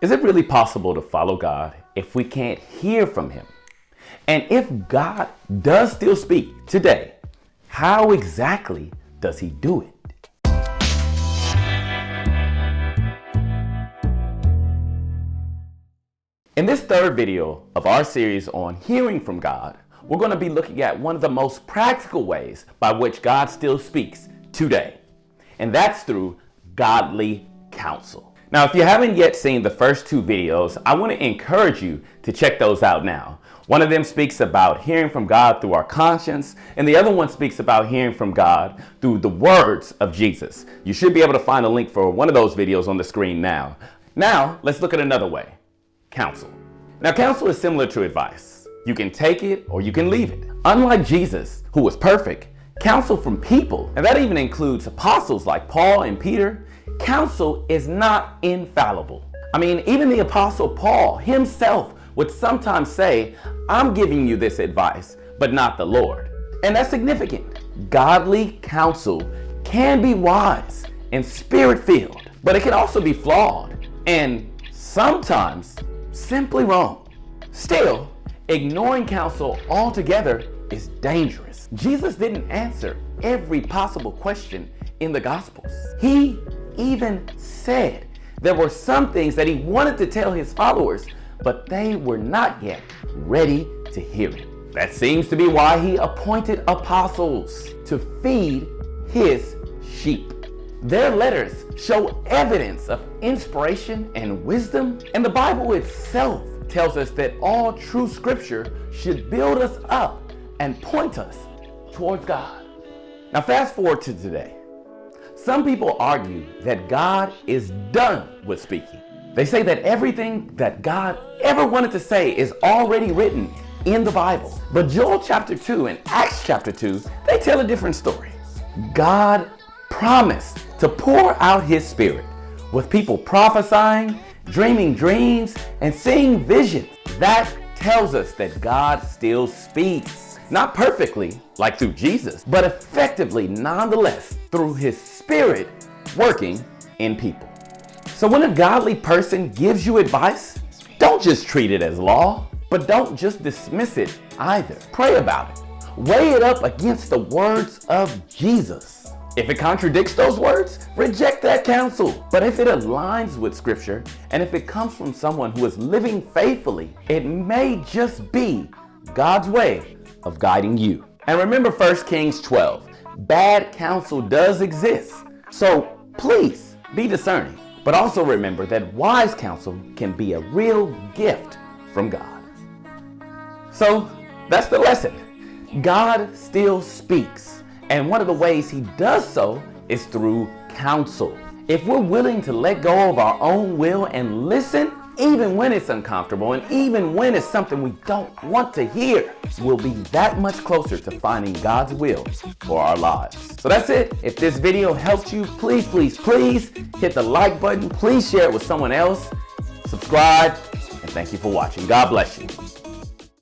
Is it really possible to follow God if we can't hear from Him? And if God does still speak today, how exactly does He do it? In this third video of our series on hearing from God, we're going to be looking at one of the most practical ways by which God still speaks today. And that's through godly counsel. Now, if you haven't yet seen the first two videos, I want to encourage you to check those out now. One of them speaks about hearing from God through our conscience, and the other one speaks about hearing from God through the words of Jesus. You should be able to find a link for one of those videos on the screen now. Now, let's look at another way. Counsel. Now, counsel is similar to advice. You can take it or you can leave it. Unlike Jesus, who was perfect, counsel from people, and that even includes apostles like Paul and Peter, counsel is not infallible. I mean, even the apostle Paul himself would sometimes say, I'm giving you this advice, but not the Lord. And that's significant. Godly counsel can be wise and spirit-filled, but it can also be flawed and sometimes simply wrong. Still, ignoring counsel altogether is dangerous. Jesus didn't answer every possible question in the Gospels. He even said there were some things that he wanted to tell his followers, but they were not yet ready to hear it. That seems to be why he appointed apostles to feed his sheep. Their letters show evidence of inspiration and wisdom, and the Bible itself tells us that all true scripture should build us up and point us towards God. Now fast forward to today. Some people argue that God is done with speaking. They say that everything that God ever wanted to say is already written in the Bible. But Joel chapter 2 and Acts chapter 2, they tell a different story. God promised to pour out His Spirit with people prophesying, dreaming dreams, and seeing visions. That tells us that God still speaks. Not perfectly, like through Jesus, but effectively nonetheless through His Spirit working in people. So when a godly person gives you advice, don't just treat it as law, but don't just dismiss it either. Pray about it. Weigh it up against the words of Jesus. If it contradicts those words, reject that counsel. But if it aligns with Scripture, and if it comes from someone who is living faithfully, it may just be God's way of guiding you. And remember 1 Kings 12. Bad counsel does exist. So please be discerning. But also remember that wise counsel can be a real gift from God. So that's the lesson. God still speaks. And one of the ways He does so is through counsel. If we're willing to let go of our own will and listen, even when it's uncomfortable and even when it's something we don't want to hear, we'll be that much closer to finding God's will for our lives. So that's it. If this video helped you, please hit the like button. Please share it with someone else. Subscribe, and thank you for watching. God bless you.